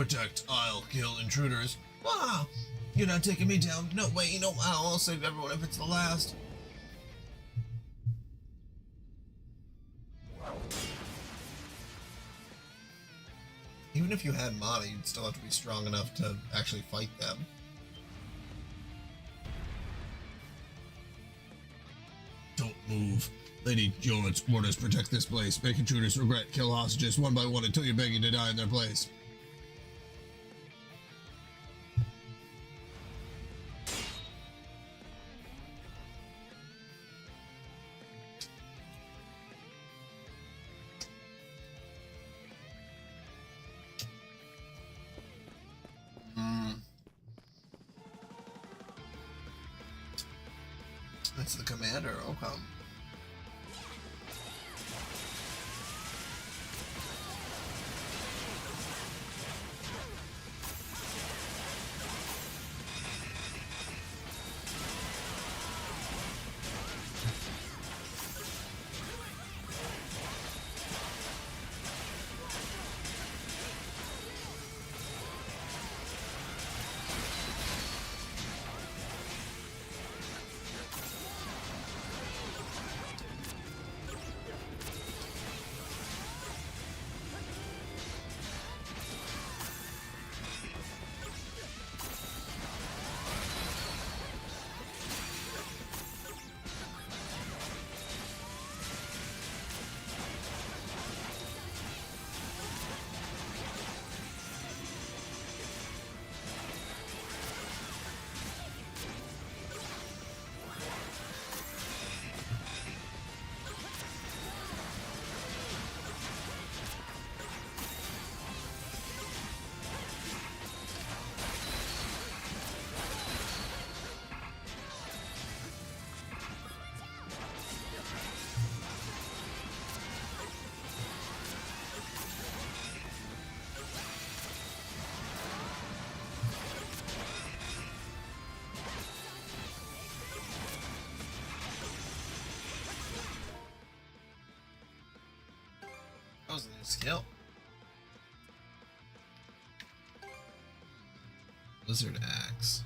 Protect, I'll kill intruders. Ah! You're not taking me down. No way, no how. I'll save everyone if it's the last. Even if you had mana, you'd still have to be strong enough to actually fight them. Don't move. Lady Joan's orders protect this place. Make intruders regret. Kill hostages one by one until you're begging to die in their place. That's the commander. Okay. That was a new skill. Blizzard Axe.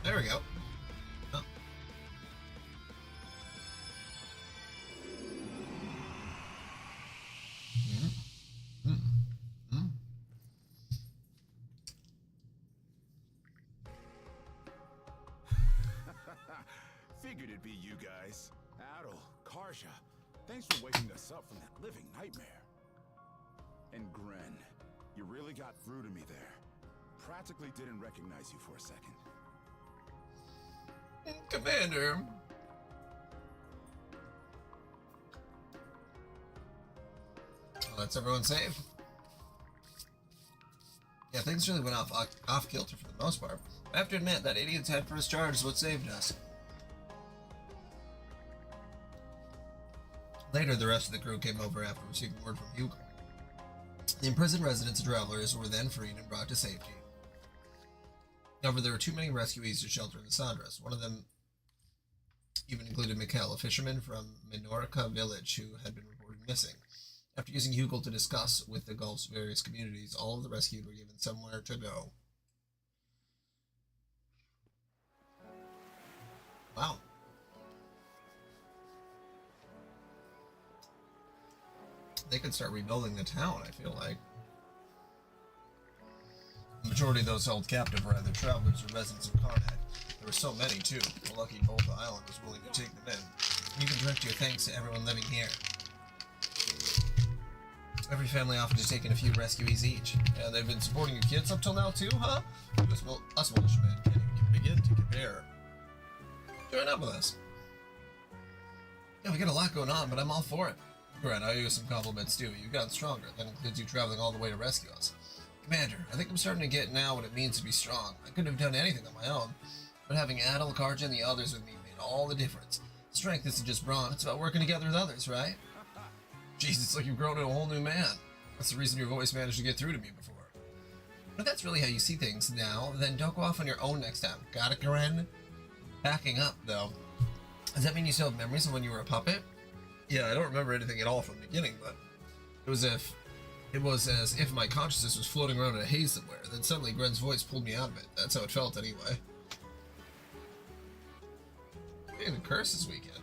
There we go. Oh. Figured it'd be you guys. Adel, Karja, thanks for waking us up from that living nightmare. And Gren, you really got through to me there. Practically didn't recognize you for a second. Commander. Well, that's everyone safe. Yeah, things really went off kilter for the most part. I have to admit, that idiot's head first charge is what saved us. Later, the rest of the crew came over after receiving word from Hugo. The imprisoned residents and travelers were then freed and brought to safety. However, there were too many rescuees to shelter in the Sandras. One of them even included Mikhail, a fisherman from Minorca village who had been reported missing. After using Hugel to discuss with the Gulf's various communities, all of the rescued were given somewhere to go. Wow. They could start rebuilding the town, I feel like. The majority of those held captive were either travelers or residents of Karnak. There were so many, too. The lucky Volta Island was willing to take them in. You can direct your thanks to everyone living here. Every family offered to take in a few rescuees each. And they've been supporting your kids up till now, too, huh? Us militiamen can't even begin to compare. Join up with us. Yeah, we got a lot going on, but I'm all for it. Grant, I owe you some compliments, too. You've gotten stronger. That includes you traveling all the way to rescue us. Commander, I think I'm starting to get now what it means to be strong. I couldn't have done anything on my own, but having Adel, Karja, and the others with me made all the difference. Strength isn't just brawn, it's about working together with others, right? Jeez, it's like you've grown into a whole new man. That's the reason your voice managed to get through to me before. But if that's really how you see things now, then don't go off on your own next time. Got it, Karen? Backing up, though. Does that mean you still have memories of when you were a puppet? Yeah, I don't remember anything at all from the beginning, but it was as if my consciousness was floating around in a haze somewhere. Then suddenly Gren's voice pulled me out of it. That's how it felt anyway. Getting the curse this weekend.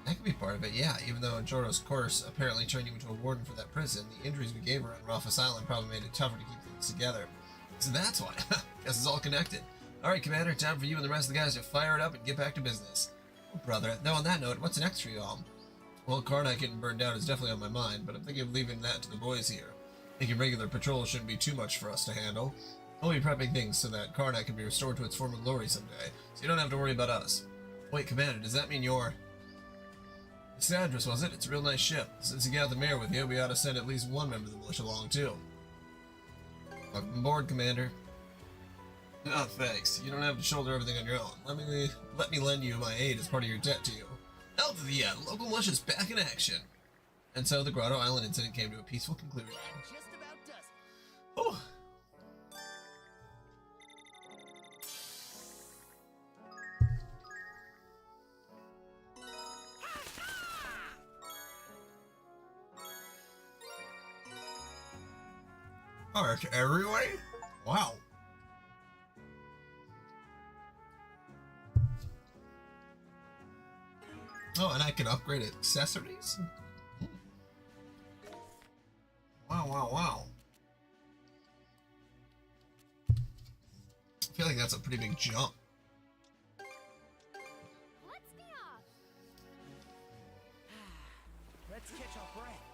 That could be part of it, yeah. Even though Joro's course apparently turned you into a warden for that prison, the injuries we gave her on Rafus Island probably made it tougher to keep things together. So that's why. Guess it's all connected. Alright, Commander, time for you and the rest of the guys to fire it up and get back to business. Oh, brother, though on that note, what's next for you all? Well, Karnak getting burned down is definitely on my mind, but I'm thinking of leaving that to the boys here. Thinking regular patrol shouldn't be too much for us to handle. I'll be prepping things so that Karnak can be restored to its former glory someday, so you don't have to worry about us. Wait, Commander, does that mean you're... It's Andrus, was it? It's a real nice ship. Since you got the mayor with you, we ought to send at least one member of the militia along, too. Welcome aboard, Commander. Oh, thanks. You don't have to shoulder everything on your own. Let me lend you my aid as part of your debt to you. Hell to the end. Local militia's back in action. And so the Grotto Island incident came to a peaceful conclusion. Just about does it. Oh. Arc everywhere? Wow. Oh, and I can upgrade accessories? Wow, wow, wow. I feel like that's a pretty big jump. Let's be off. Let's catch our breath.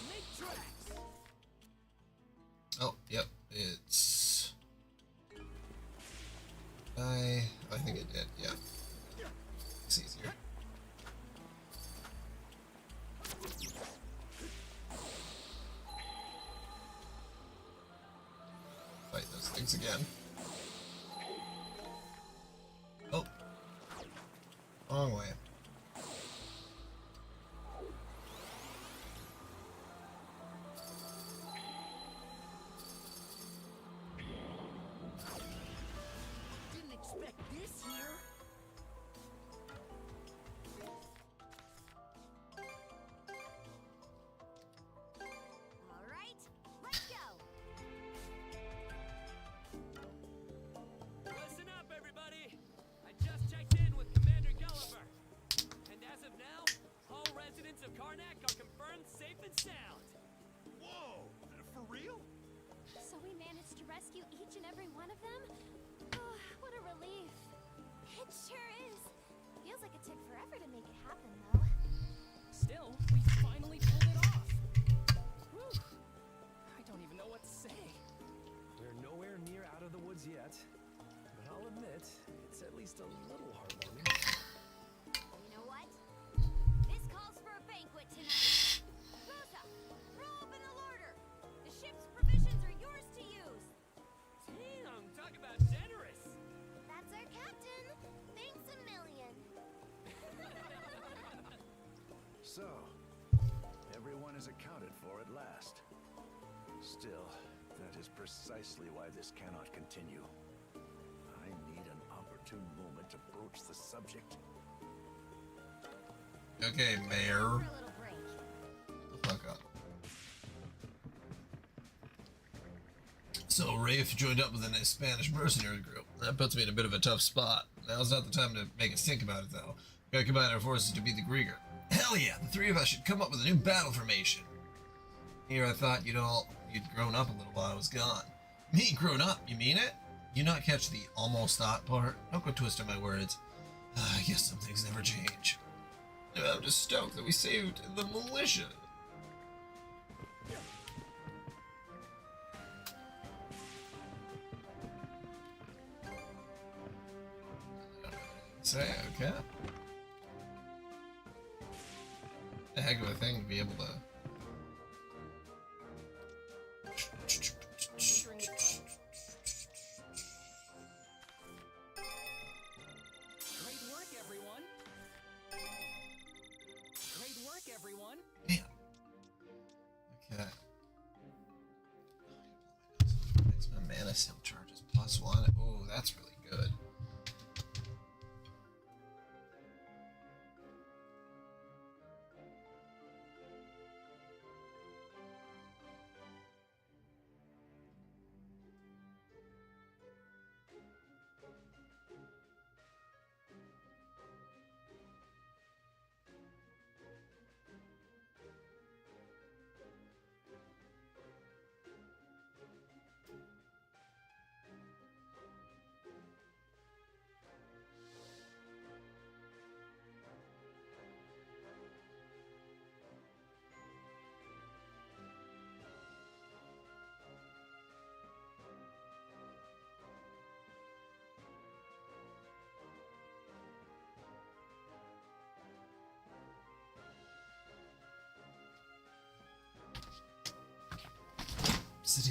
Make tracks. Oh, yep, it's... I think it did, yeah. It's easier. Fight those things again. Oh. Wrong way. Didn't expect this here. All right, let's go. Listen up, everybody! I just checked in with Commander Gulliver. And as of now, all residents of Karnak are confirmed safe and sound. Whoa! For real? So we managed to rescue each and every one of them? Oh, what a relief. It sure is. Feels like it took forever to make it happen, though. Still, we finally pulled it off. Whew. I don't even know what to say. We're nowhere near out of the woods yet, but I'll admit, it's at least a little heartwarming. You know what? This calls for a banquet tonight. Rosa, throw open the larder. The ship's provisions are yours to use. Damn, talk about generous. That's our captain. Thanks a million. So, everyone is accounted for at last. Still, that is precisely why this cannot continue. opportune moment to broach the subject. Okay, For Mayor. a little break. Fuck up. So Rafe joined up with a Spanish mercenary group. That puts me in a bit of a tough spot. Now's not the time to make us think about it, though. Gotta combine our forces to beat the Grieger. Hell yeah, the three of us should come up with a new battle formation. Here I thought you'd grown up a little while I was gone. Me grown up, you mean it? You not catch the almost thought part? Don't go twisting my words. I guess some things never change. I'm just stoked that we saved the militia. Say, okay. A heck of a thing to be able to. Great work, everyone. Great work, everyone. Damn. Okay. Makes my mana seal charges plus one. Oh, that's really good.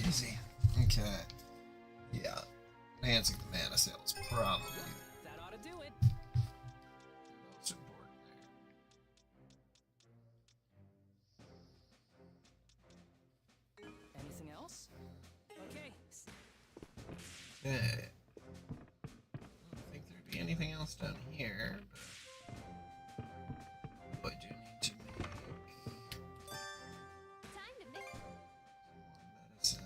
Daisy. Okay. Yeah. Enhancing the mana sale is probably That ought to do it. the most important Anything else? Okay. thing. Okay. I don't think there'd be anything else down here, but I do need to make Time to mix. medicine.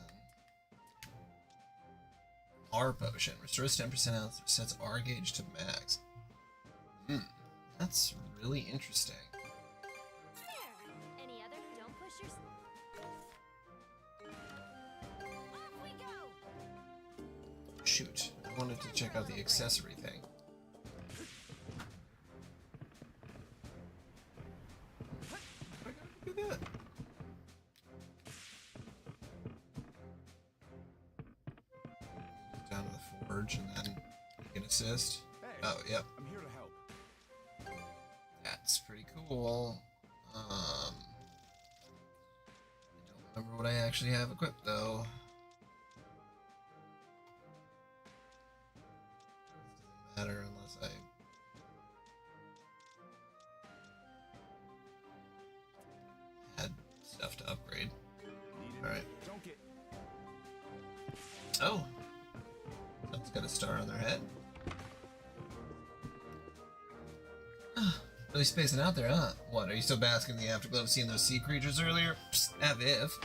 R potion restores 10% health, sets R gauge to max. That's really interesting. There. Any other? Don't push your. Off we go. Shoot, I wanted to check out the accessory thing. I gotta do that. Down to the forge and then you can assist. Hey, Oh, yep. I'm here to help. That's pretty cool. I don't remember what I actually have equipped though. This doesn't matter unless I had stuff to upgrade. Need it? Alright. Don't get. Oh! Someone's got a star on their head. Really spacing out there, huh? What, are you still basking in the afterglow of seeing those sea creatures earlier? Psst, have if.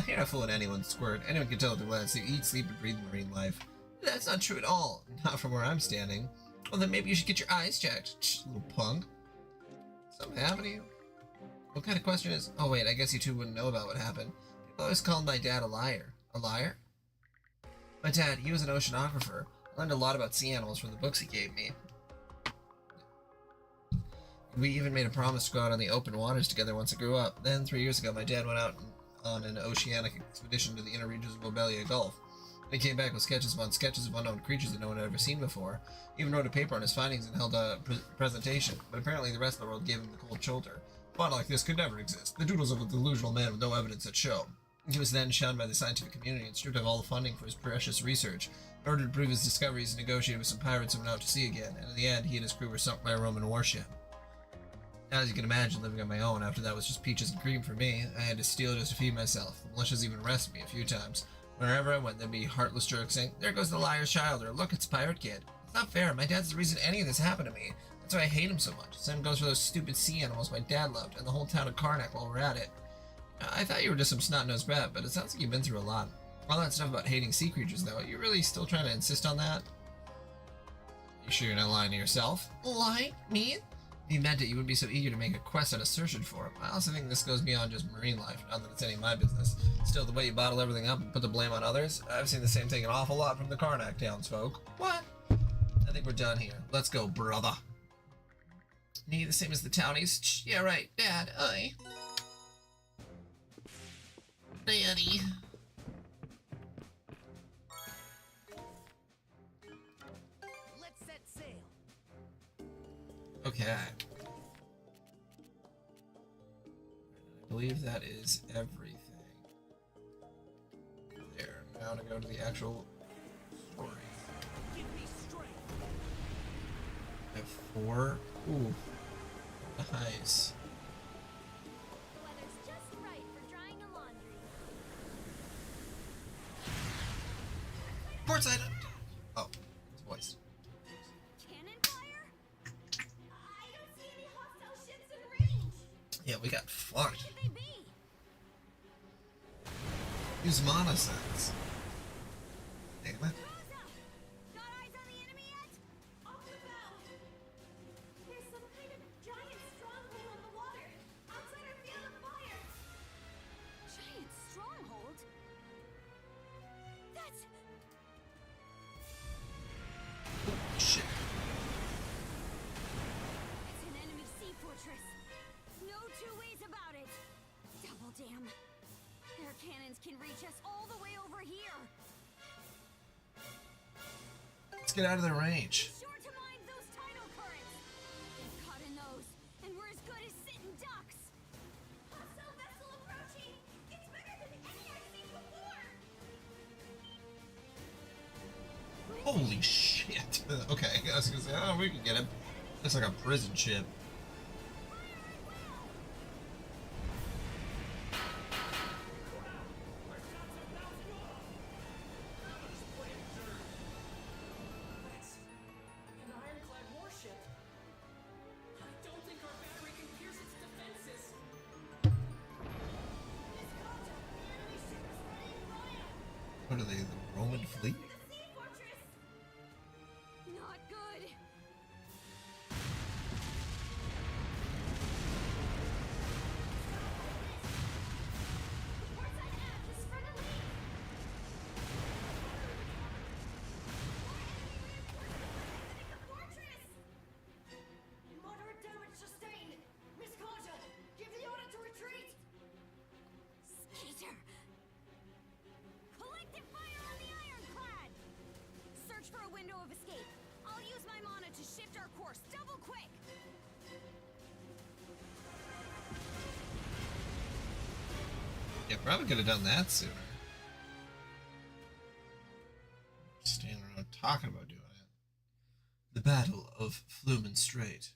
You're not fooling anyone, Squirt. Anyone can tell at a glance they eat, sleep, and breathe marine life. That's not true at all. Not from where I'm standing. Well, then maybe you should get your eyes checked, little punk. Something happened to you? What kind of question is... Oh, wait, I guess you two wouldn't know about what happened. People always called my dad a liar. A liar? My dad, he was an oceanographer. I learned a lot about sea animals from the books he gave me. We even made a promise to go out on the open waters together once I grew up. Then, 3 years ago, my dad went out on an oceanic expedition to the inner reaches of Lobelia Gulf. He came back with sketches upon sketches of unknown creatures that no one had ever seen before. He even wrote a paper on his findings and held a presentation, but apparently the rest of the world gave him the cold shoulder. A plot like this could never exist. The doodles of a delusional man with no evidence that show. He was then shunned by the scientific community and stripped of all the funding for his precious research. In order to prove his discoveries, he negotiated with some pirates who went out to sea again, and in the end, he and his crew were sunk by a Roman warship. As you can imagine, living on my own after that was just peaches and cream for me. I had to steal just to feed myself. The militias even arrested me a few times. Wherever I went, there'd be heartless jerks saying, "There goes the liar's child," or "Look, it's Pirate Kid." It's not fair. My dad's the reason any of this happened to me. That's why I hate him so much. Same goes for those stupid sea animals my dad loved, and the whole town of Karnak while we're at it. I thought you were just some snot-nosed brat, but it sounds like you've been through a lot. All that stuff about hating sea creatures, though, you really still trying to insist on that? You sure you're not lying to yourself? Lie? Me? If you meant it, you wouldn't be so eager to make a quest on a search for him. I also think this goes beyond just marine life, not that it's any of my business. Still, the way you bottle everything up and put the blame on others, I've seen the same thing an awful lot from the Karnak townsfolk. What? I think we're done here. Let's go, brother. Me, the same as the townies? Yeah, right. Dad, Daddy. Let's set sail. Okay. I believe that is everything. There. Now to go to the actual story. Give me strength. I have 4. Ooh. Nice. The weather's just right for drying the laundry. Port side. Oh, it's voiced. Cannon fire? I don't see any hostile ships in range. Yeah, we got Where fucked. could they be? Use mana sense. Damn it. Rosa! Got eyes on the enemy yet? Off the bow! There's some kind of giant stronghold on the water, outside our field of fire. Giant stronghold? That's... Shit. It's an enemy sea fortress. No two ways about it. Double damn. Their cannons can reach us all the way over here. Let's get out of their range. Be sure to mind those tidal currents. Get caught in those, and we're as good as sitting ducks. Hostile vessel approaching. It's bigger than any I've seen before. Holy shit. Okay, I was gonna say, oh, we can get him. Looks like a prison ship. An ironclad warship. I don't think our battery can pierce its defenses. What are they, the Roman fleet? The sea fortress. Not good. Portside aft is for the lead. The fortress. Moderate damage sustained. Miss Kaja, give the order to retreat. Skater. Collective fire on the ironclad! Search for a window of escape. I'll use my mana to shift our course double quick. Yeah, probably could have done that sooner. Standing around talking about doing it. The Battle of Flumen Strait.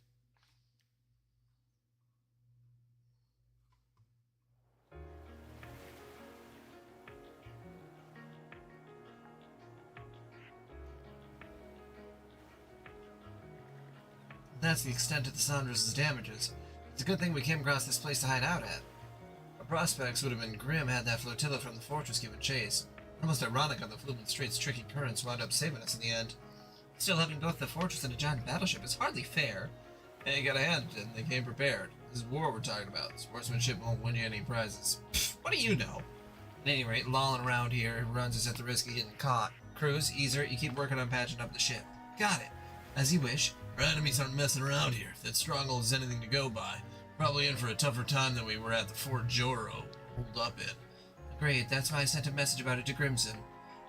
That's the extent of the Saunders' damages. It's a good thing we came across this place to hide out at. Our prospects would have been grim had that flotilla from the fortress given chase. Almost ironic on the Flumen Strait's tricky currents wound up saving us in the end. Still, having both the fortress and a giant battleship is hardly fair. And you gotta hand it, and they came prepared. This is war we're talking about. Sportsmanship won't win you any prizes. Pfft, what do you know? At any rate, lolling around here runs us at the risk of getting caught. Cruz, Easer, you keep working on patching up the ship. Got it. As you wish. Our enemies aren't messing around here. If that stronghold is anything to go by, probably in for a tougher time than we were at the Fort Joro. Hold up in. Great, that's why I sent a message about it to Grimson.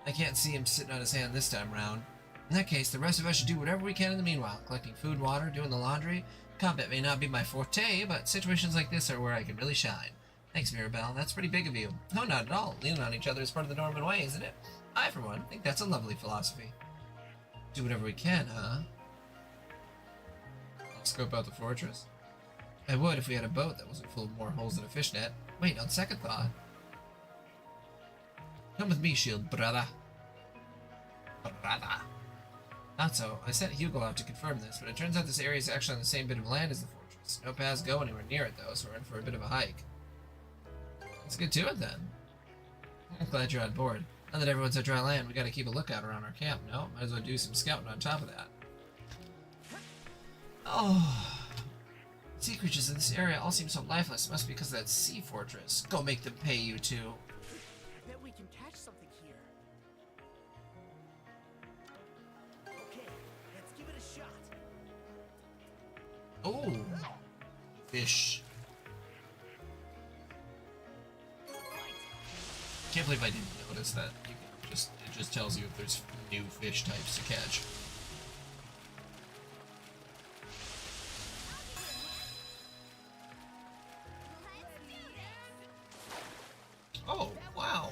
I can't see him sitting on his hand this time round. In that case, the rest of us should do whatever we can in the meanwhile, collecting food, water, doing the laundry. Combat may not be my forte, but situations like this are where I can really shine. Thanks, Mirabelle. That's pretty big of you. No, not at all. Leaning on each other is part of the Norman way, isn't it? I, for one, think that's a lovely philosophy. Do whatever we can, huh? Let's scope out the fortress. I would if we had a boat that wasn't full of more holes than a fishnet. Wait, on second thought. Come with me, shield brother. Brother. Not so. I sent Hugel out to confirm this, but it turns out this area is actually on the same bit of land as the fortress. No paths go anywhere near it, though, so we're in for a bit of a hike. Let's get to it, then. I'm glad you're on board. Now that everyone's at dry land, we gotta keep a lookout around our camp, no? Might as well do some scouting on top of that. Oh. Sea creatures in this area all seem so lifeless. Must be because of that sea fortress. Go make them pay you two. I bet we can catch something here. Okay, let's give it a shot. Oh. Fish. Can't believe I didn't notice that. You can just it just tells you if there's new fish types to catch. Let's do this! Oh, wow.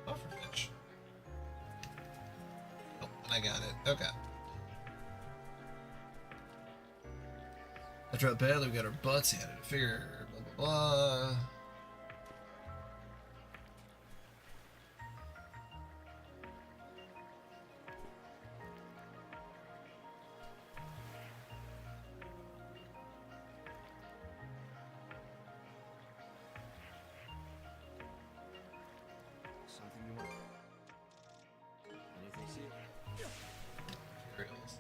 Pufferfish. Oh, I got it. Okay. After the battle, we got our butts handed. Figure, blah, blah, blah. Something you want? Anything see? Materials.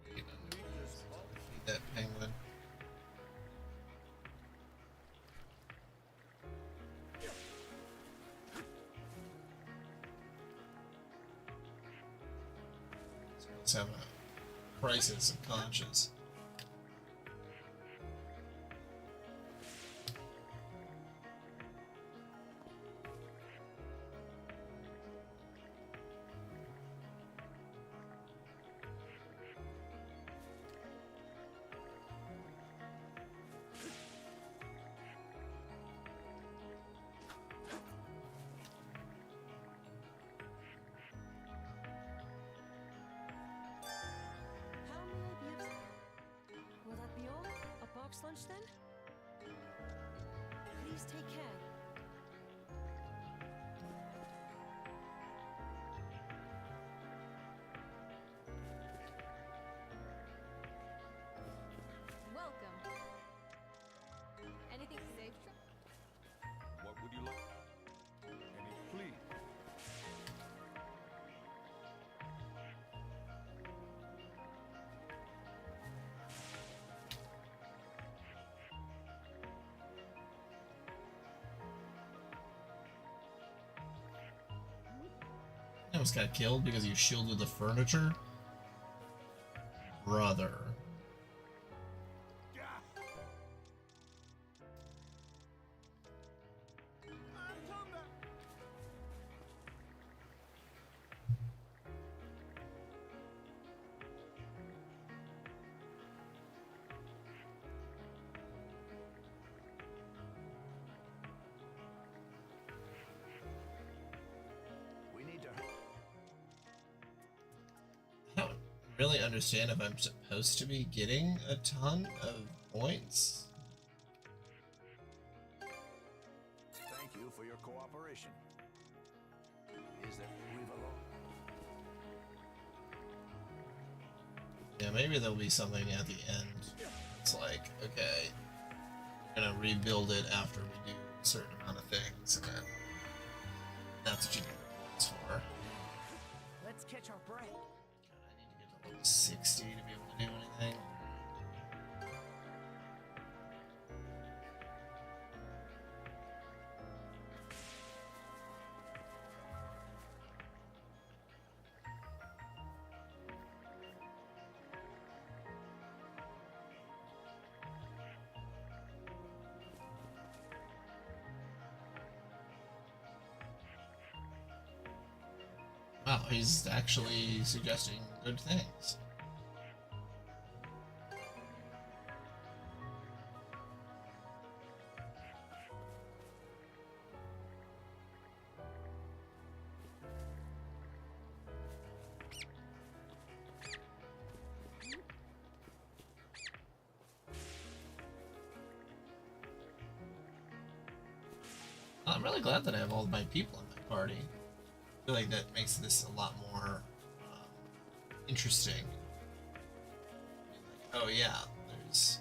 Probably wait on the feed that penguin. So let's have a crisis of conscience. How may I be of... Will that be all? A box lunch then? Please take care. Welcome. Anything safe? What would you like? Any, please. You almost got killed because you shielded the furniture? Brother. We need to. I don't really understand if I'm supposed to be getting a ton of points. Thank you for your cooperation. Is there Rivalo? Yeah, maybe there'll be something at the end. It's like, okay, we're gonna rebuild it after we do a certain amount of things, and then that's what you get the points for. Let's catch our breath. God, I need to get to level 60 to be able to do anything. Wow, he's actually suggesting good things. I'm really glad that I have all of my people in my party. I feel like that makes this a lot more interesting. Like, oh yeah, there's...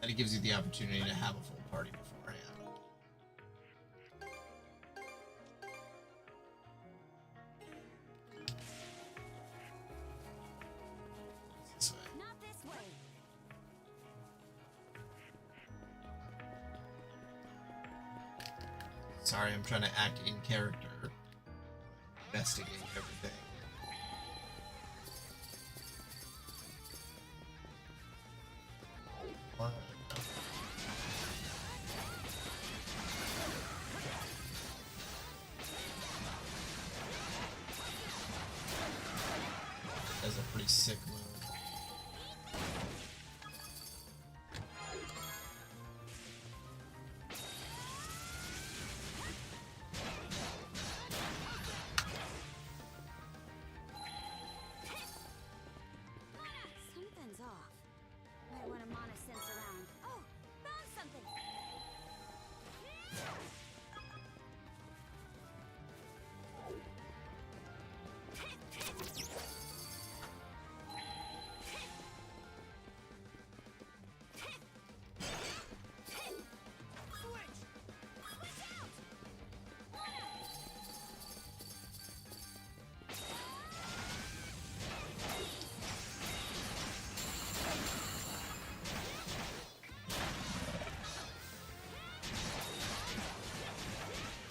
And it gives you the opportunity to have a full party beforehand. This way. Not this way. Sorry, I'm trying to act in character. Investigate everything. What? That's a pretty sick move. Something's off. Might want to mana sense around. Oh, found something.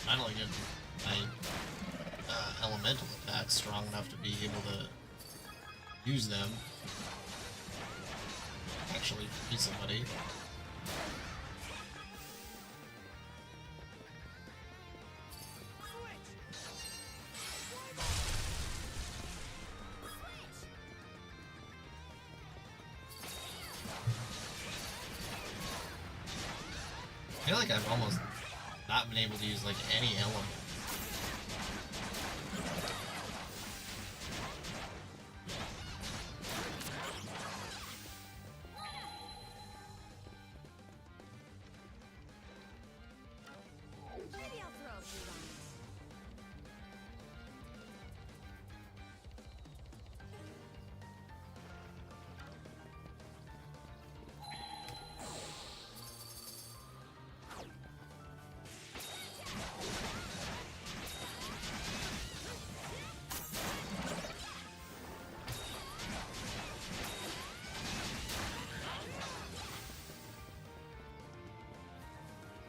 I don't get my elemental attacks strong enough to be able to use them. Actually, beat somebody. I feel like I've almost not been able to use like any element. Maybe I'll throw a few lines.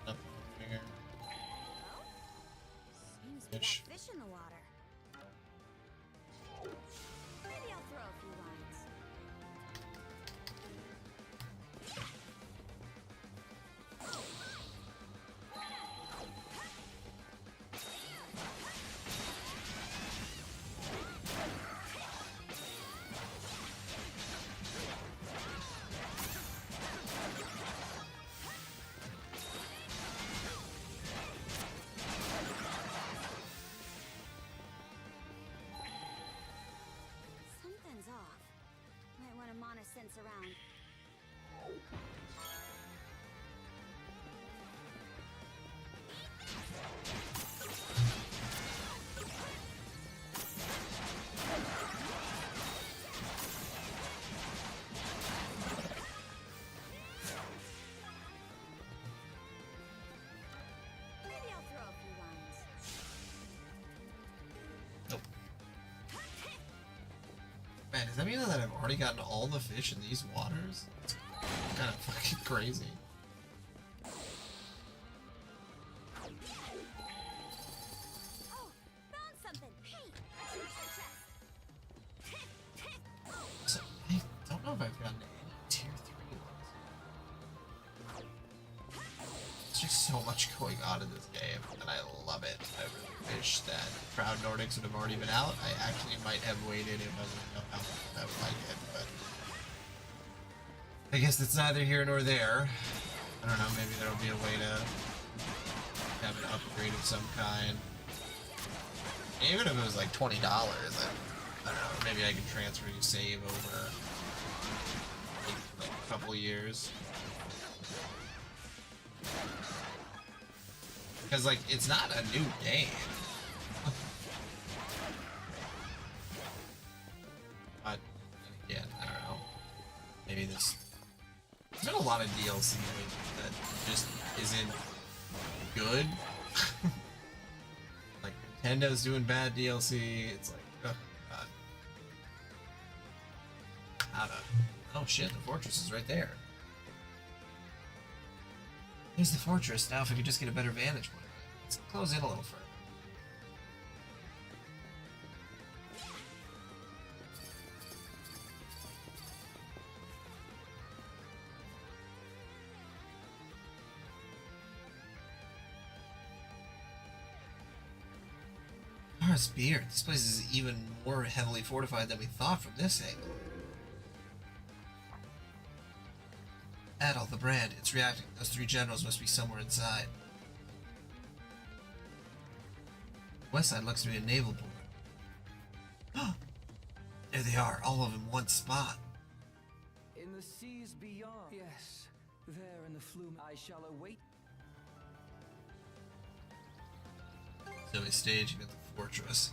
Up here. Seems we got Fish. fish in the water. Maybe I'll throw a few lines. Something's off. Might want to mana sense around. Maybe I'll throw a few lines. Man, does that mean that I've already gotten all the fish in these waters? It's kind of fucking crazy. Oh, found something. Hey, a treasure chest. So, I don't know if I've gotten any tier 3 ones. There's just so much going on in this game, and I love it. I really wish that Proud Nordics would have already been out. I actually might have waited if I would know how much I would like it, but I guess it's neither here nor there. I don't know, maybe there'll be a way to have an upgrade of some kind. Even if it was like $20, then, I don't know, maybe I can transfer your save over like a couple years. Because, like, it's not a new game. But, again, I don't know. Maybe there's been a lot of DLC that just isn't good. Like, Nintendo's doing bad DLC. It's like, oh, God. How to... Oh, shit, the fortress is right there. Here's the fortress. Now if I could just get a better vantage point. Let's close in a little further. Mara's beard. This place is even more heavily fortified than we thought from this angle. Adol, the brand, it's reacting. Those three generals must be somewhere inside. West side looks to be a naval port. There they are, all of them in one spot. In the seas beyond. Yes, there in the flume I shall await. So he's staging at the fortress.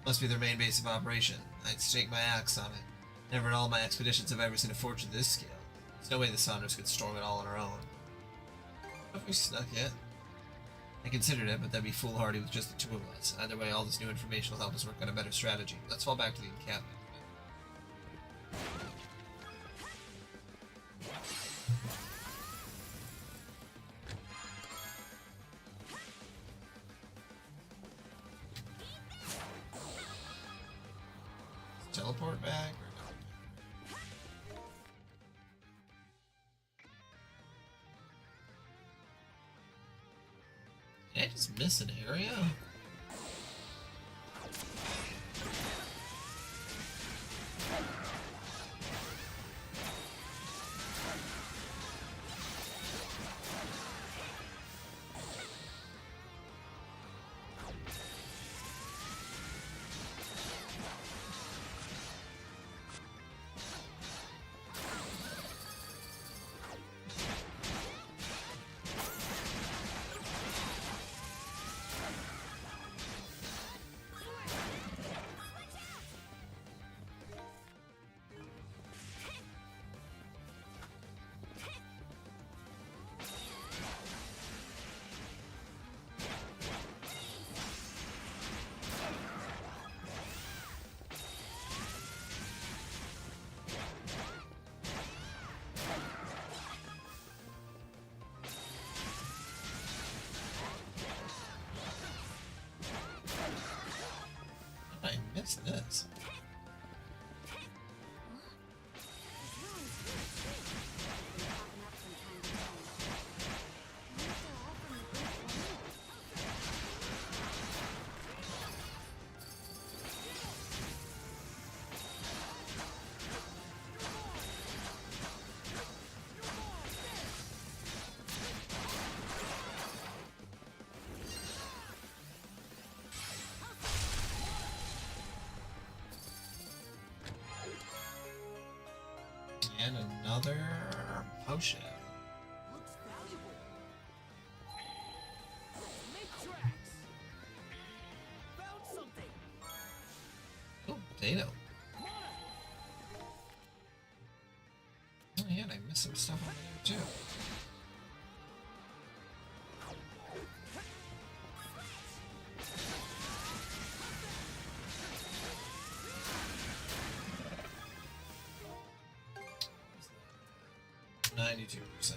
Must be their main base of operation. I'd stake my axe on it. Never in all my expeditions have I ever seen a fortress this scale. There's no way the Saunders could storm it all on our own. Have we snuck yet? I considered it, but that'd be foolhardy with just the two of us. Either way, all this new information will help us work on a better strategy. Let's fall back to the encampment. Teleport back or not? Did I just miss an area? I missed this. And another potion. Looks valuable. Make tracks. Found something. Oh, potato. Oh yeah, and I missed some stuff over there too. %.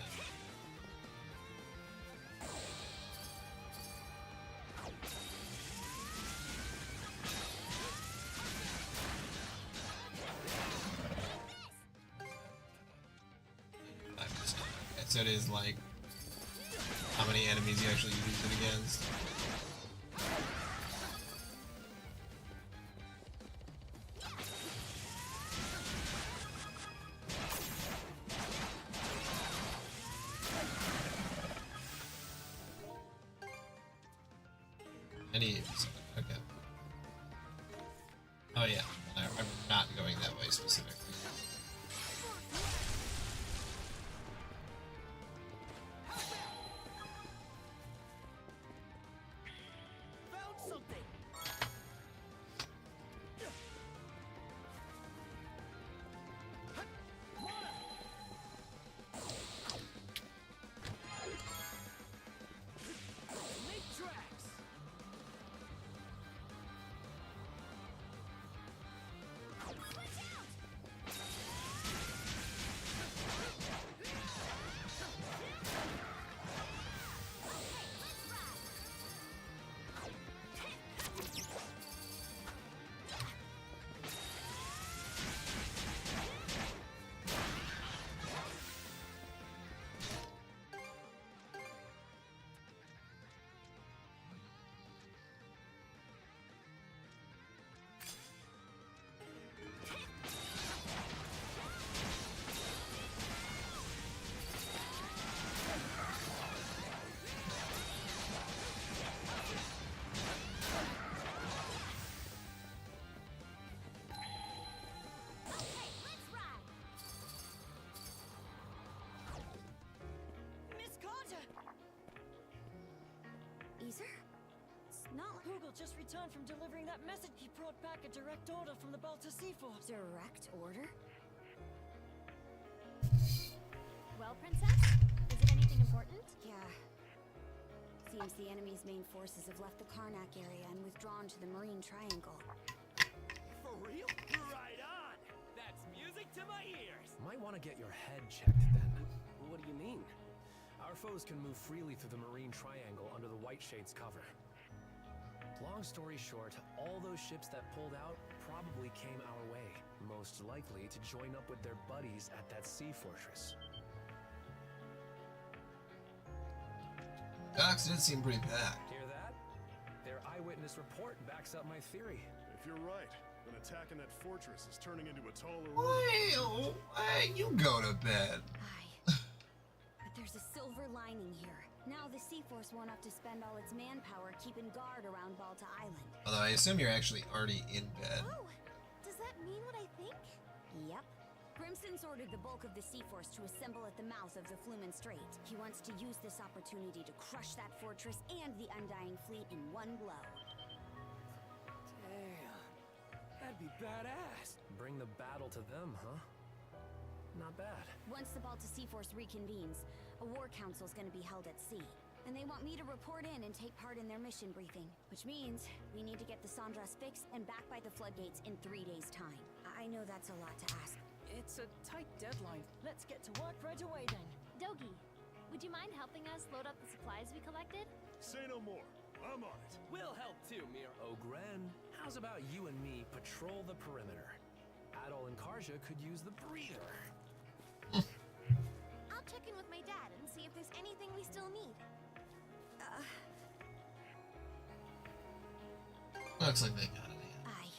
So it is like how many enemies you actually use it against. Okay. Oh yeah, I remember not going that way specifically. just returned from delivering that message. He brought back a direct order from the Balta Seaforce. Direct order? Well, Princess? Is it anything important? Yeah. Seems the enemy's main forces have left the Karnak area and withdrawn to the Marine Triangle. For real? Right on! That's music to my ears! Might want to get your head checked then. What do you mean? Our foes can move freely through the Marine Triangle under the White Shade's cover. Long story short, all those ships that pulled out probably came our way, most likely to join up with their buddies at that sea fortress. Docks did seem pretty packed. Hear that? Their eyewitness report backs up my theory. If you're right, then attacking that fortress is turning into a taller Well, you go to bed. Aye. But there's a silver lining here. Now the Sea Force won't have to spend all its manpower keeping guard around Balta Island. Although I assume you're actually already in bed. Oh, does that mean what I think? Yep. Grimson's ordered the bulk of the Sea Force to assemble at the mouth of the Flumen Strait. He wants to use this opportunity to crush that fortress and the Undying Fleet in one blow. Damn. That'd be badass. Bring the battle to them, huh? Not bad. Once the Balta Sea Force reconvenes, a war council's gonna be held at sea. And they want me to report in and take part in their mission briefing. Which means we need to get the Sandras fixed and back by the floodgates in 3 days' time. I know that's a lot to ask. It's a tight deadline. Let's get to work right away then. Dogi, would you mind helping us load up the supplies we collected? Say no more. I'm on it. We'll help too, Mir. Ogren, how's about you and me patrol the perimeter? Adol and Karja could use the breather. I'll check in with my dad and see if there's anything we still need. Looks like they got it in. Aye.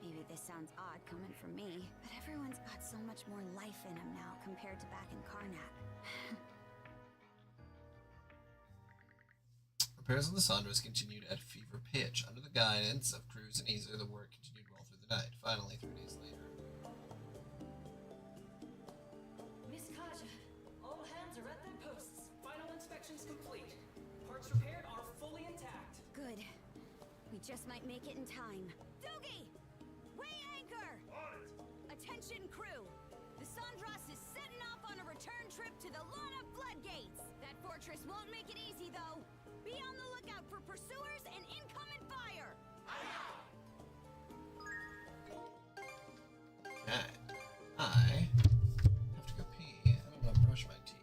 Maybe this sounds odd coming from me, but everyone's got so much more life in them now compared to back in Karnak. Repairs on the Sandras continued at fever pitch. Under the guidance of Cruz and Easer, the work continued well through the night. Finally, 3 days later. Miss Kaja, all hands are at their posts. Final inspections complete. Parts repaired are fully intact. Good. We just might make it in time. Dogi! Weigh anchor! Attention crew! The Sandras is setting off on a return trip to the Lana Floodgates! That fortress won't make it easy, though. Be on the lookout for pursuers and incoming fire! Okay. I have to go pee. I'm gonna brush my teeth.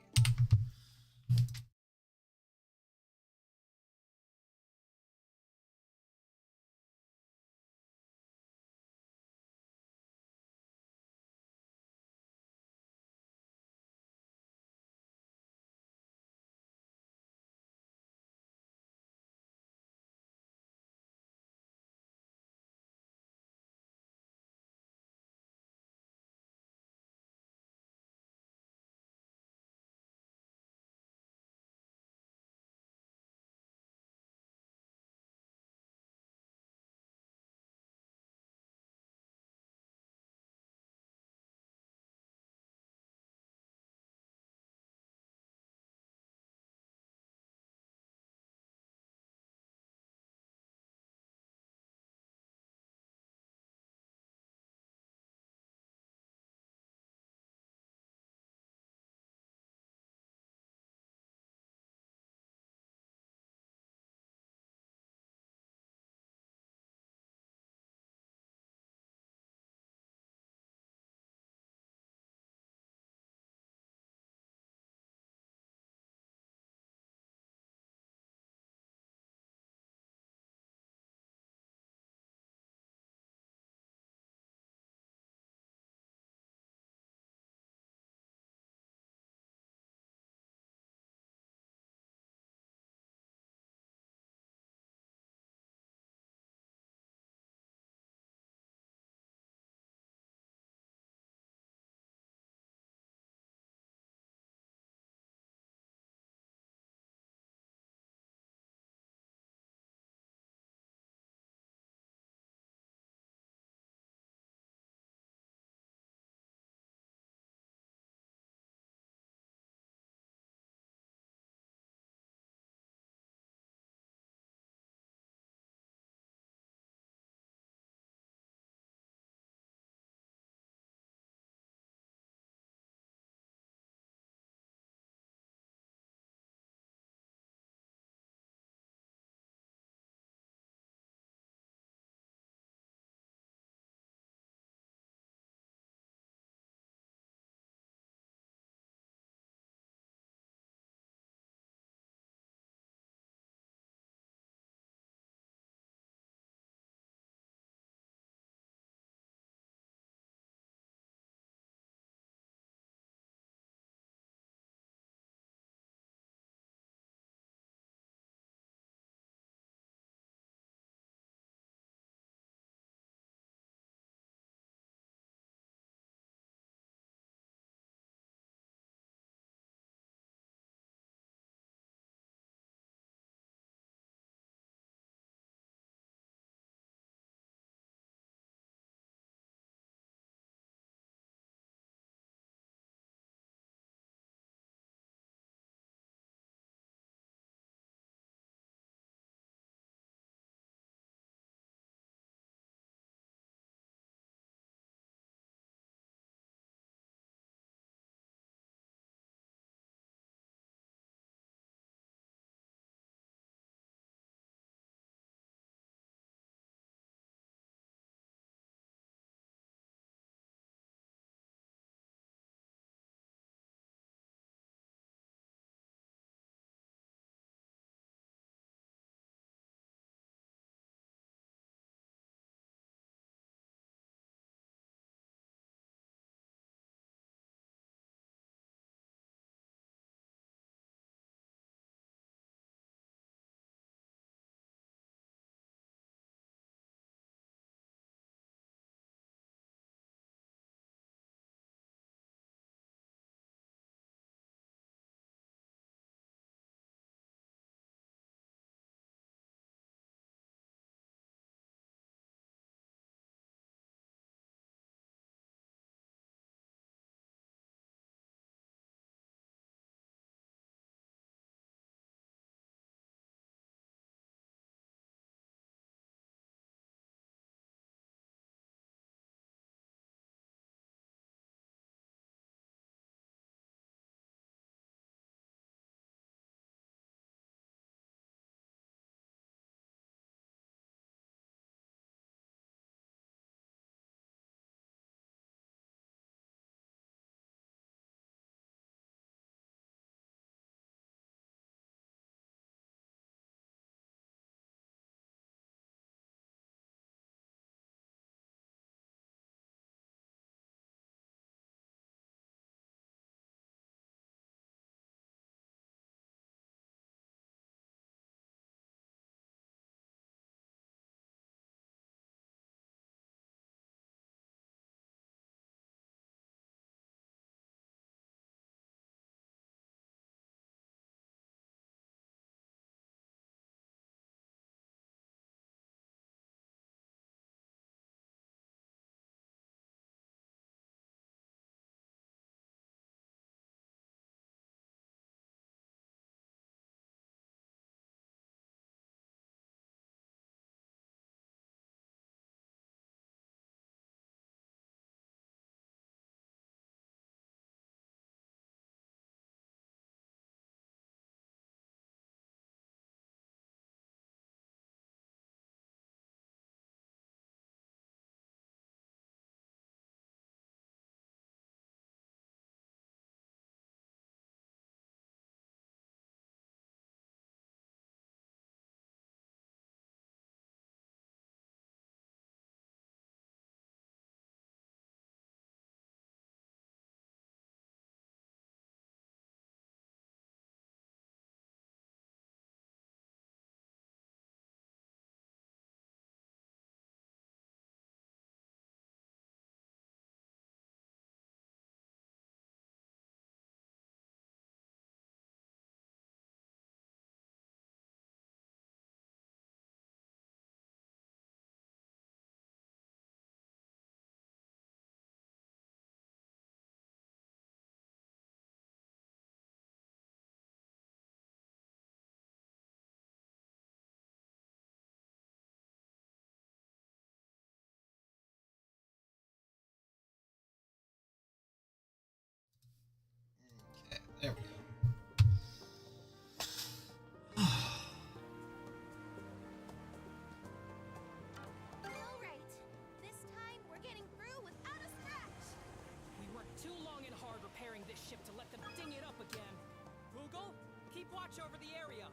keep watch over the area.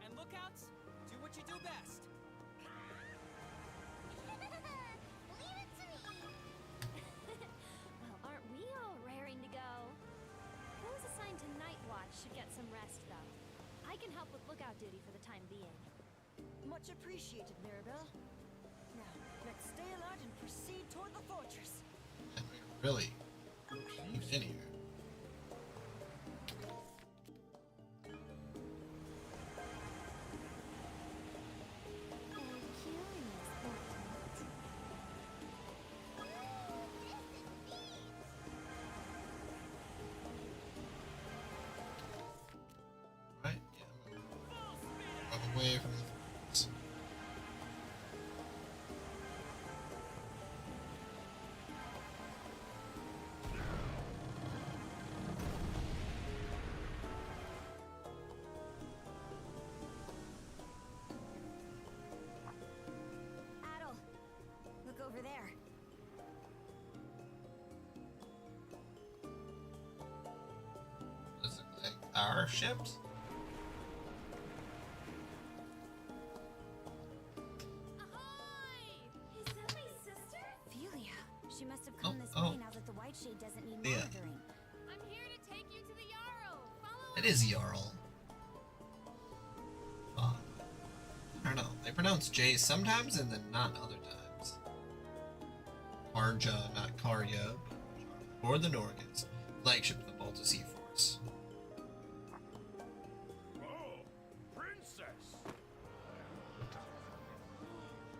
And lookouts, do what you do best. Leave it to me. Well, aren't we all raring to go? Those assigned to night watch should get some rest, though. I can help with lookout duty for the time being. Much appreciated, Mirabelle. Now, let's stay alert and proceed toward the fortress. And we really caved in here. Right? Yeah. Run away from the fortress. Adel, look over there. Does it look like our ships? Ahoy! Is that my sister? Ophelia. She must have come this oh. way now that the White Shade doesn't need Yeah. monitoring. I'm here to take you to the Jarl. Follow It is Jarl. I don't know. They pronounce J sometimes and then not other times. Karja, not Karya, or the Norgans, flagship of the Balta Sea Force. Oh, princess!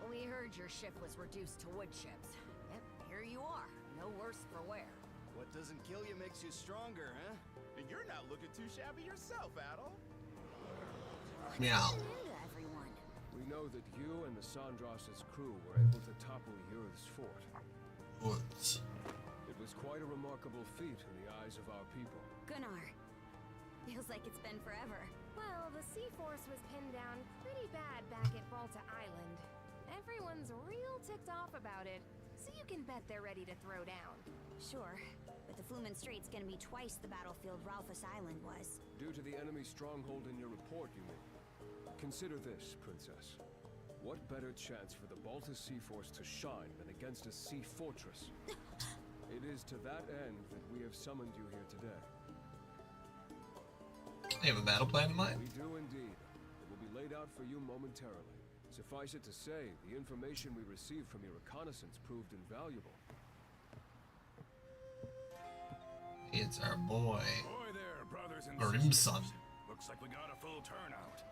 We heard your ship was reduced to wood chips. Yep, here you are. No worse for wear. What doesn't kill you makes you stronger, huh? And you're not looking too shabby yourself, Adel. Meow. into everyone. We know that you and the Sandros' crew were able to topple Yurth's fort. Woods. It was quite a remarkable feat in the eyes of our people. Gunnar. Feels like it's been forever. Well, the Sea Force was pinned down pretty bad back at Balta Island. Everyone's real ticked off about it, so you can bet they're ready to throw down. Sure, but the Flumen Strait's gonna be twice the battlefield Ralphus Island was. Due to the enemy stronghold in your report, you mean? Consider this, Princess. What better chance for the Balta Sea Force to shine than against a sea fortress? It is to that end that we have summoned you here today. They have a battle plan in mind? We do indeed. It will be laid out for you momentarily. Suffice it to say, the information we received from your reconnaissance proved invaluable. It's our boy. Boy there, brothers and Grimson. sisters. Looks like we got a full turnout.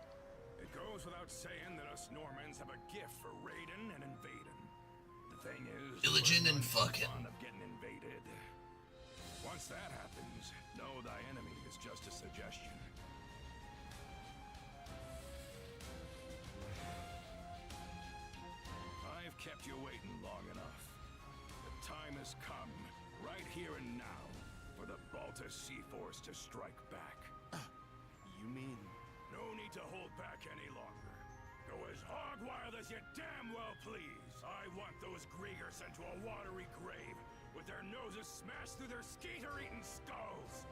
It goes without saying that us Normans have a gift for raiding and invading. The thing is, Pillaging and we're fucking. fond of getting invaded. Once that happens, know thy enemy is just a suggestion. I've kept you waiting long enough. The time has come, right here and now, for the Balta Sea Force to strike back. You mean... No need to hold back any longer. Go as hog wild as you damn well please. I want those Griegers sent to a watery grave with their noses smashed through their skeeter-eating skulls.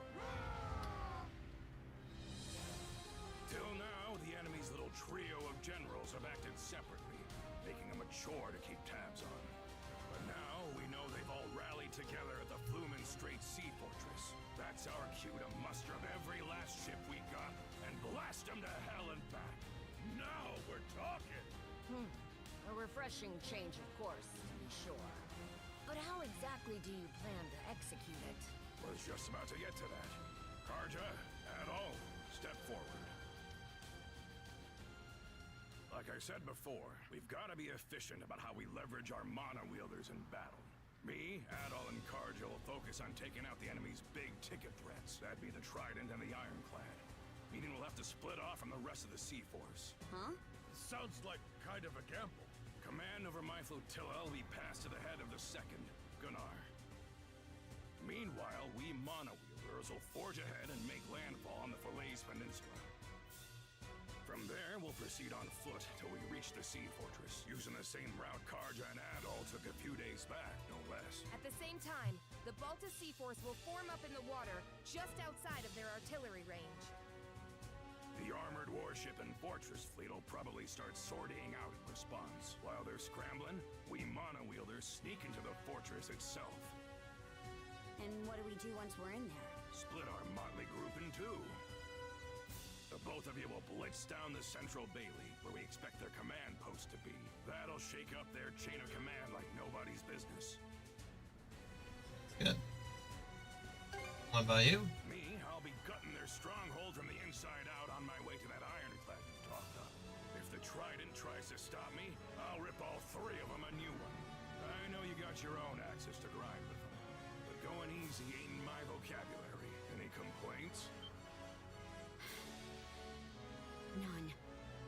Till now, the enemy's little trio of generals have acted separately, making them a chore to keep tabs on. But now we know they've all rallied together at the Flumen Strait Sea Fortress. That's our cue to muster up every last ship we got and blast them to hell and back. Now we're talking! A refreshing change of course, to be sure. But how exactly do you plan to execute it? Was just about to get to that. Karja, Adol, step forward. Like I said before, we've got to be efficient about how we leverage our mana wielders in battle. Me, Adol, and Karja will focus on taking out the enemy's big-ticket threats. That'd be the Trident and the Ironclad. Meaning we'll have to split off from the rest of the Sea Force. Huh? Sounds like kind of a gamble. Command over my flotilla will be passed to the head of the second, Gunnar. Meanwhile, we mana wielders will forge ahead and make landfall on the Falaise Peninsula. From there, we'll proceed on foot till we reach the Sea Fortress, using the same route Karja and Adol took a few days back, no less. At the same time, the Balta Sea Force will form up in the water just outside of their artillery range. The The armored warship and fortress fleet will probably start sorting out in response. While they're scrambling, we mono-wielders sneak into the fortress itself. And what do we do once we're in there? Split our motley group in two. The both of you will blitz down the central Bailey, where we expect their command post to be. That'll shake up their chain of command like nobody's business. Good. What about you? Me, I'll be gutting their stronghold from the inside out on my way to that ironclad you talked up. If the Trident tries to stop me, I'll rip all three of them a new one. I know you got your own axes to grind with them, but going easy ain't in my vocabulary. Any complaints? None.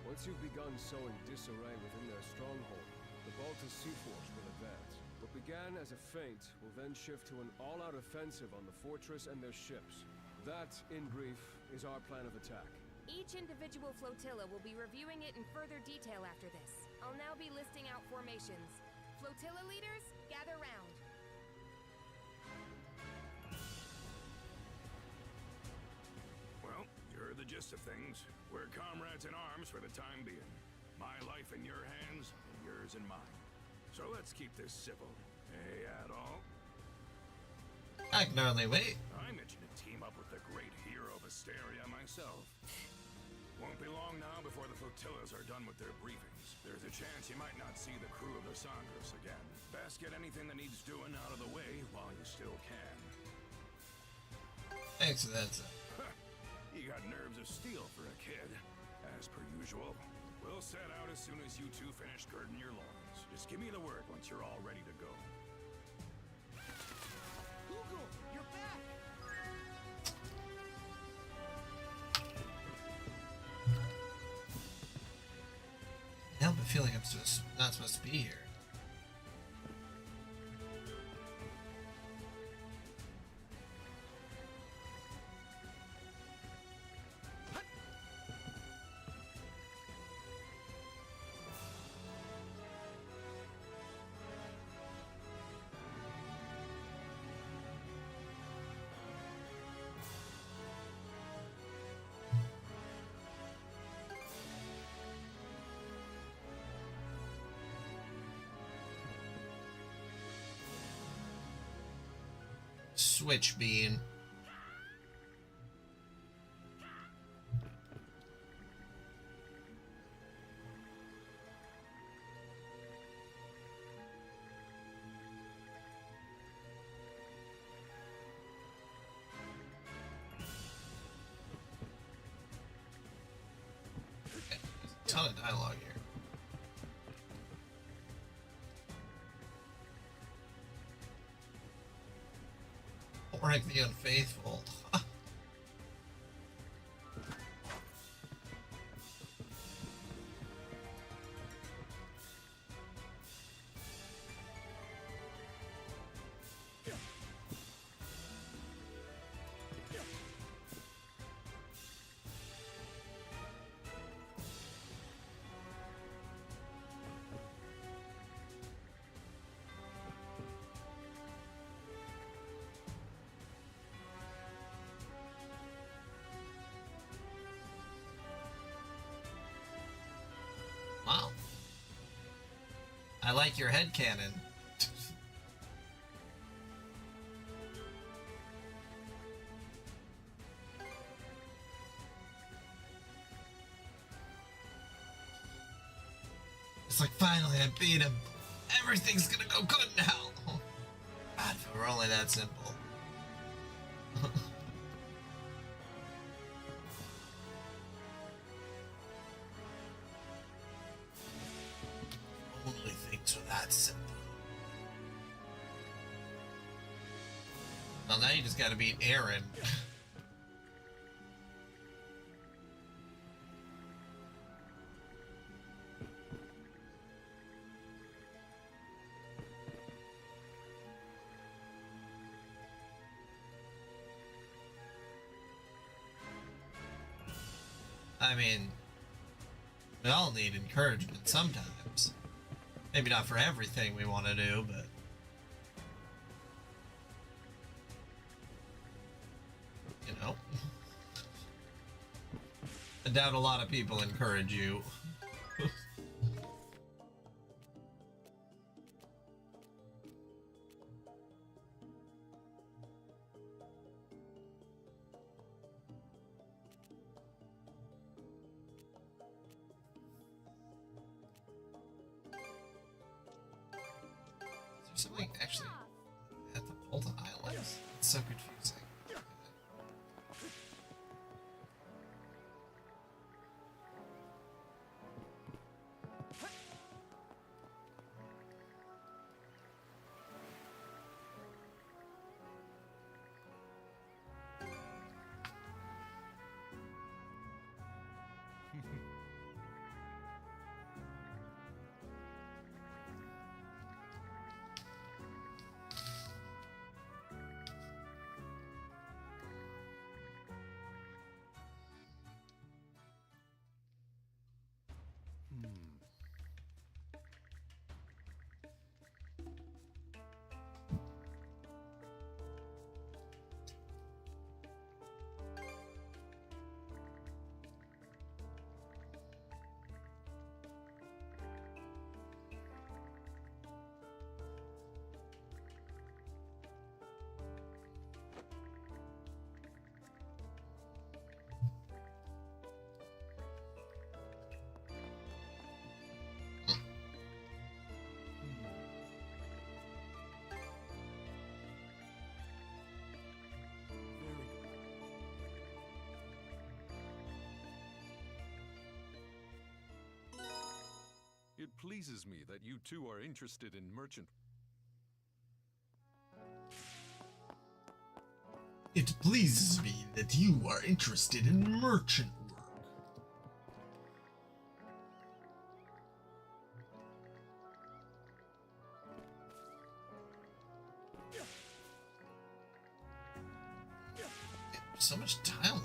Once you've begun sowing disarray within their stronghold, the Baltus Sea Force will advance. What began as a feint will then shift to an all-out offensive on the fortress and their ships. That, in brief, is our plan of attack. Each individual flotilla will be reviewing it in further detail after this. I'll now be listing out formations. Flotilla leaders, gather round. Well, you heard the gist of things. We're comrades in arms for the time being. My life in your hands, and yours in mine. So let's keep this civil. Hey, Adol? I can hardly wait. I'm itching to team up with the great hero of Asteria myself. Won't be long now before the flotillas are done with their briefings. There's a chance you might not see the crew of the Sangres again. Best get anything that needs doing out of the way while you still can. Thanks for that, sir. You got nerves of steel for a kid. As per usual, we'll set out as soon as you two finish girding your loins. Just give me the word once you're all ready to go. Google, you're back! I help but feel like I'm not supposed to be here. Switch bean. Okay, there's a ton of dialogue here. Rank the Unfaithful. Wow. I like your headcanon. It's like, finally I beat him. Everything's gonna go good now. God, if it were only that simple. Only things were that simple. Well, now you just gotta beat Aaron. I mean, we all need encouragement sometimes. Maybe not for everything we want to do, but... you know? doubt a lot of people encourage you. Is there something actually at the Volta Islands? It's so confusing. It pleases me that you two are interested in merchant. It pleases me that you are interested in merchant work. So much dialogue.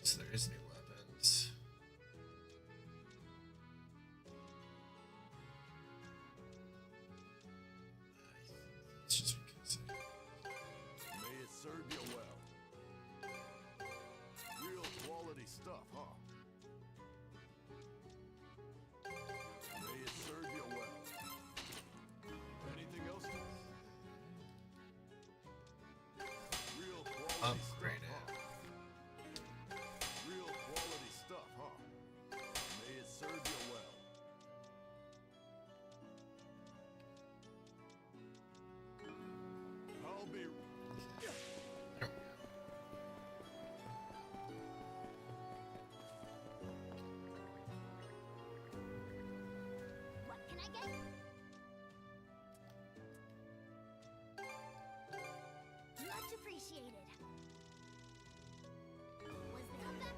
So there is new weapons. It's just because May it serve you well. Real quality stuff, huh? May it serve you well. Anything else? Real quality upgrade stuff, huh? Real quality stuff, huh? May it serve you well. I'll be. What can I get? Much appreciated. Was the comeback?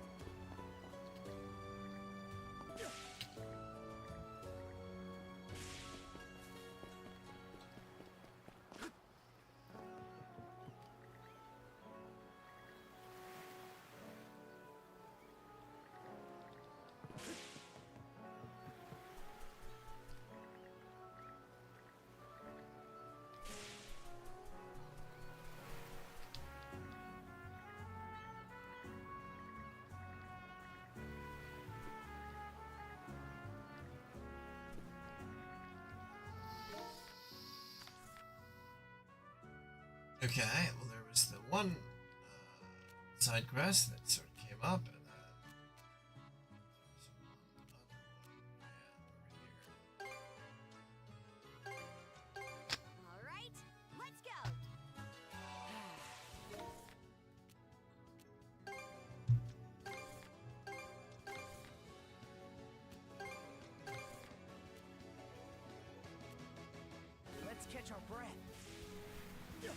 okay, well there was the one side quest that sort of came up, and then All right, let's go. Let's catch our breath. And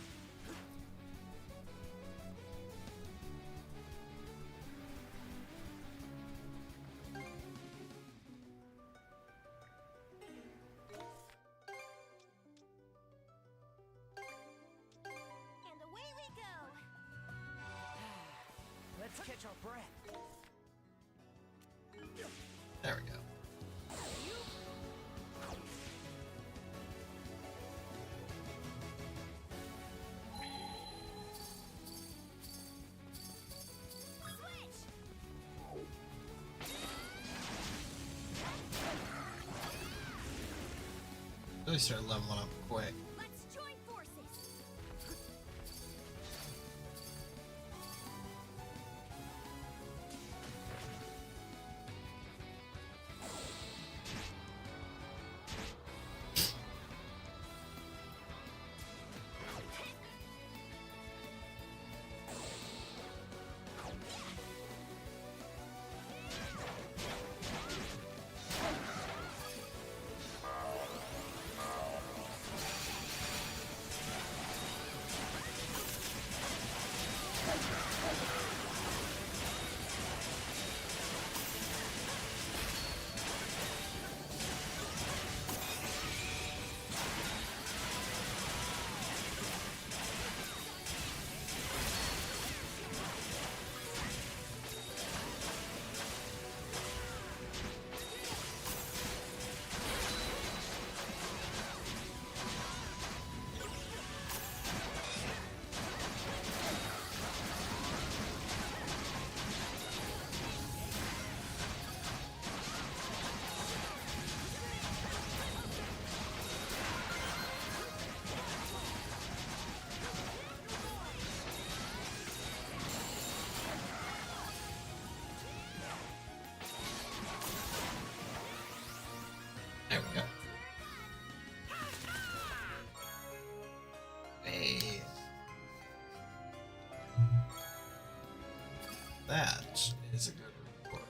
away we go. Let's catch our breath. There we go. Really start leveling up quick. Let's join forces. There we go. Hey. That is a good reward.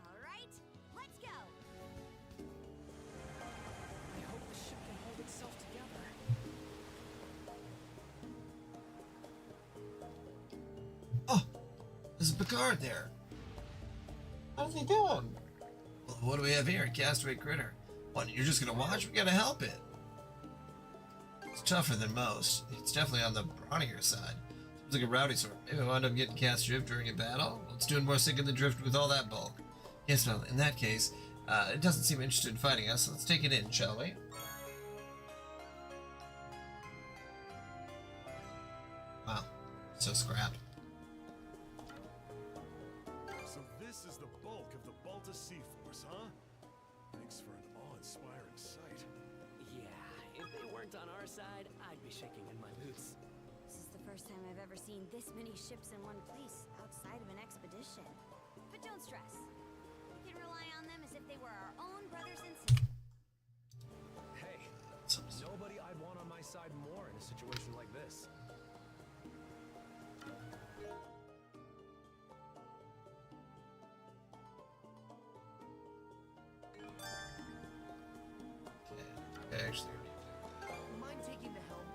All right, let's go. I hope the ship can hold itself together. Oh, there's Picard there. How's he doing? Well, what do we have here? Castaway Critter. What, you're just gonna watch? We gotta help it. It's tougher than most. It's definitely on the brawnier side. Seems like a rowdy sort. Maybe I wound up getting cast adrift during a battle. Well, it's doing more sinking than drift with all that bulk. Yes, well, in that case, it doesn't seem interested in fighting us. So let's take it in, shall we? Wow, so scrapped. So this is the bulk of the Balta Sea Force, huh? Thanks for an awe-inspiring sight. Yeah, if they weren't on our side, I'd be shaking in my boots. This is the first time I've ever seen this many ships in one place outside of an expedition. But don't stress. We can rely on them as if they were our own brothers and sisters. Hey, nobody I'd want on my side more in a situation like this. Okay, actually. Mind taking the helm?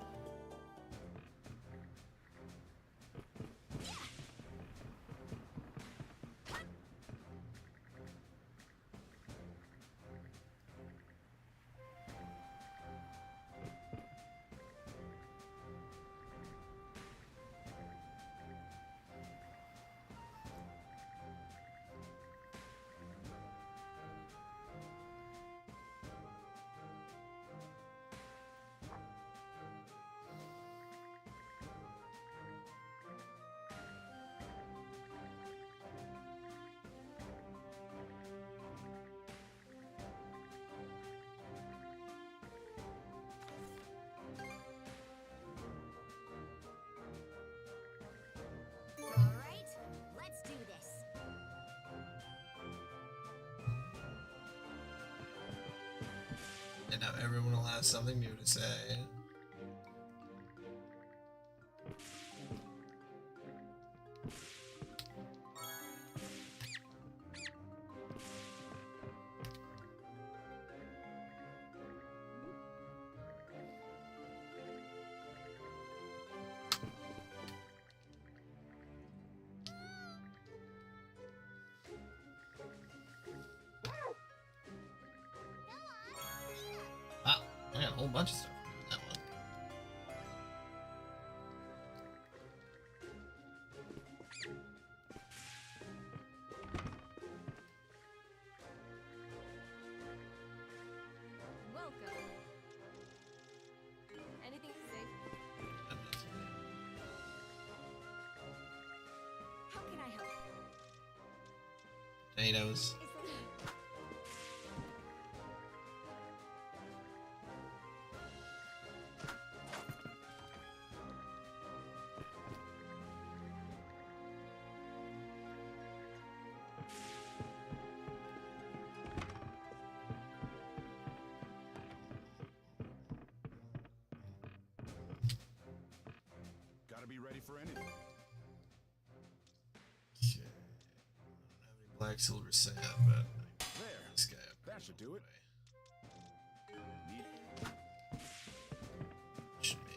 And now everyone will have something new to say. Ah, I got a whole bunch of stuff in that one. Welcome. Anything to say? How can I help? Potatoes. Is there... Gotta be ready for anything. Okay. I don't have any black silver sand, but There. this guy up That should do it. Need should be.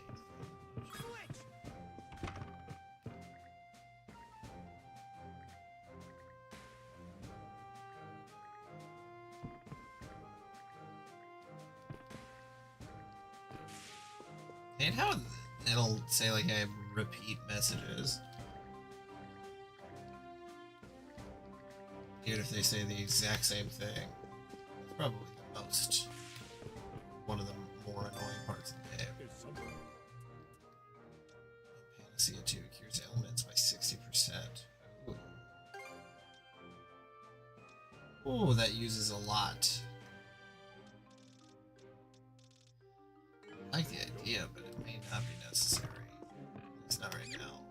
And how it'll say like I repeat messages. Even if they say the exact same thing. It's probably the most one of the more annoying parts of the game. Panacea 2 cures ailments by 60%. Ooh. Ooh, that uses a lot. I like the idea, but it may not be necessary. It's not right now.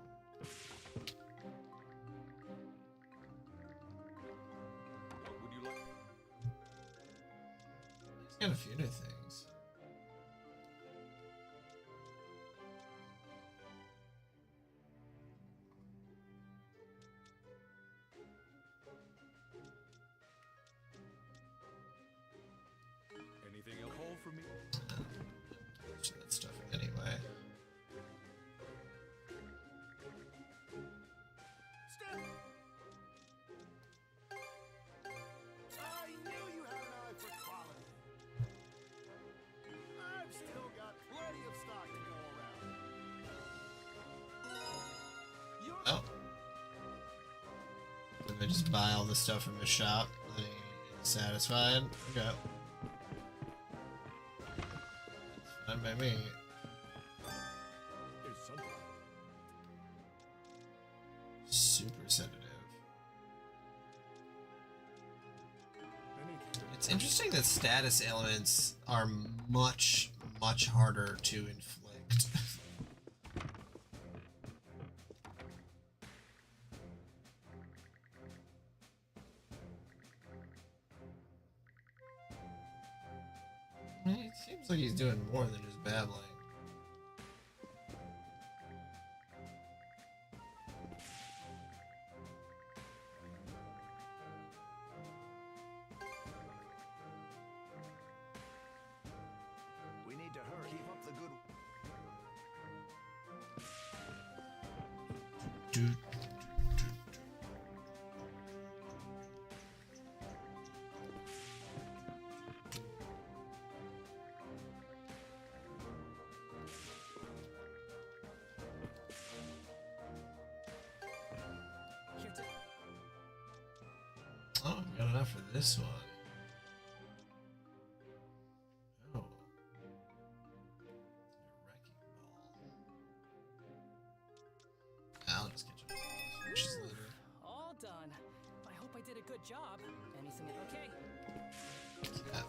What would you like? He's got a few new things. Anything else? Call for me. So that stuff anyway. Step! I knew you had an eye for quality. I've still got plenty of stock to go around. You're Oh. Did they just buy all this stuff from his shop? Then he's satisfied? Okay. Fine by me. There's something. Super sedative. Anything. It's interesting that status ailments are much, much harder to inflict. It seems like he's doing more than just babbling. We need to hurry. Keep up the good. Dude. Here to Oh, we got enough for this one. Oh. Wrecking ball. I'll just get you fishes later. all done. I hope I did a good job. Anything okay? Yeah.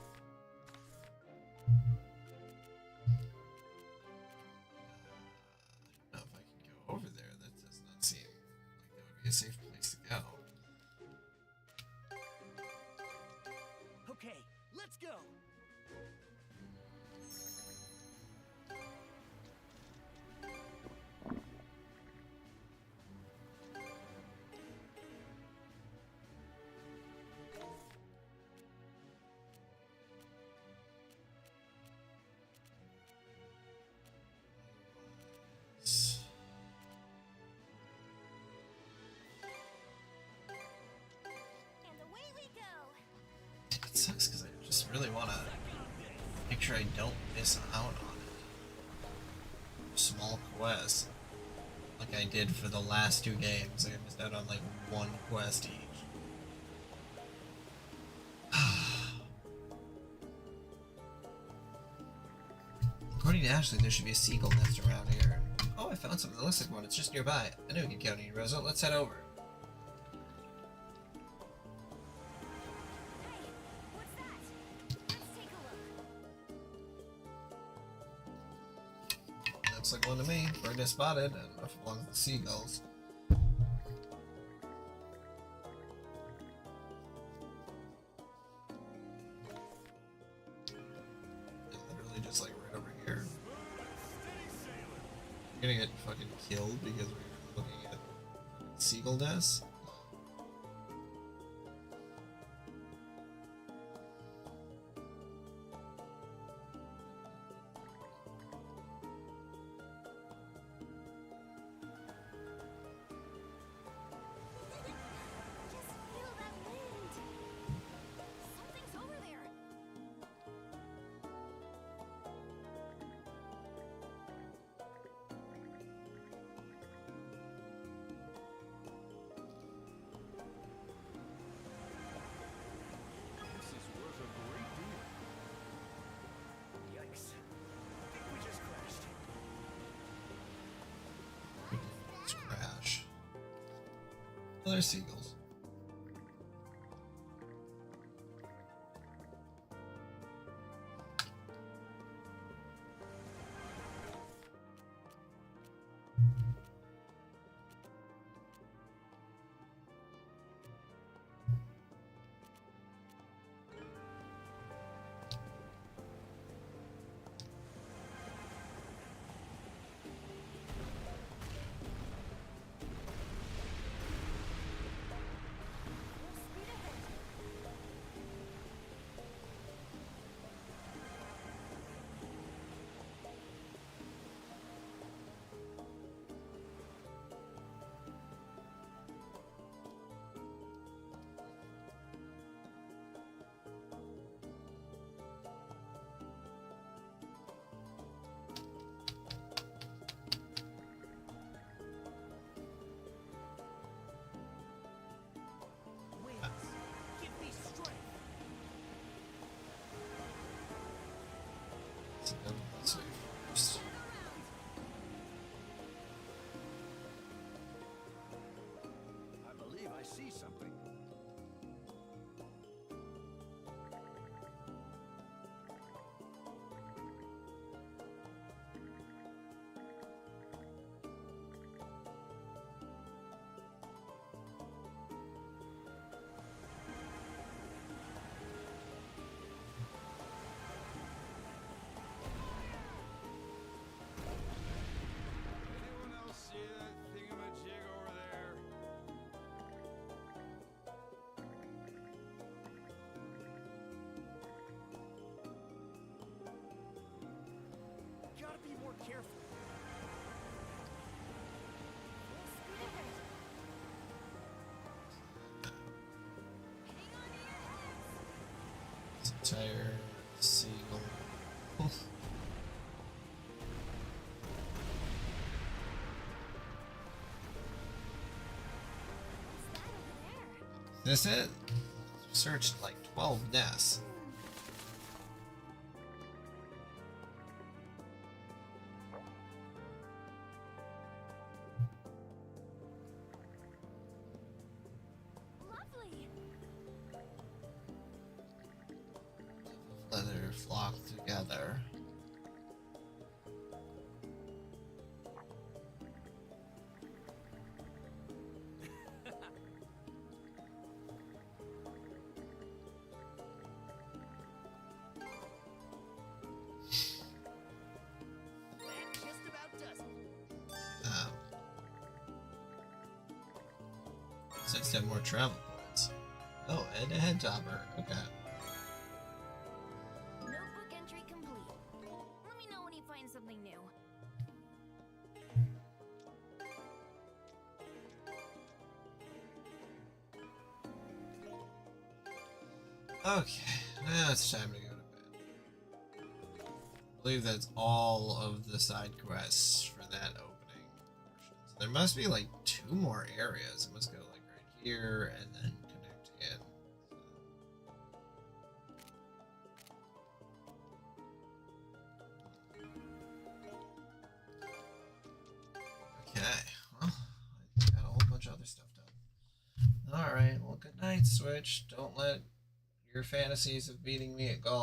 I don't know if I can go over there. That does not seem like that would be a safe place to go. Okay, let's go. really want to make sure I don't miss out on it. Small quest. Like I did for the last 2 games. I missed out on like 1 quest each. According to Ashley, there should be a seagull nest around here. Oh, I found something that looks like one. It's just nearby. I know we can count on you, Rosa. Let's head over. Looks like one to me. Bird is spotted. I don't know if it belongs to the seagulls. Literally just like right over here. You're gonna get fucking killed because we're looking at seagull nests. Crash. Oh, there's seagulls. Let's see first. I believe I see something. Anyone else see that thingamajig over there? Gotta be more careful. Entire seagull. Is this it? Searched like 12 nests. Leather flocked together. That just about does it. Since have more travel points. Oh, and a head topper. Okay. Notebook entry complete. Let me know when you find something new. Okay, now it's time to go to bed. I believe that's all of the side quests for that opening portion. So there must be like 2 more areas. It must go like right here and then connect again. Okay, well, I got a whole bunch of other stuff done. Alright, well, good night, Switch. Don't let your fantasies of beating me at golf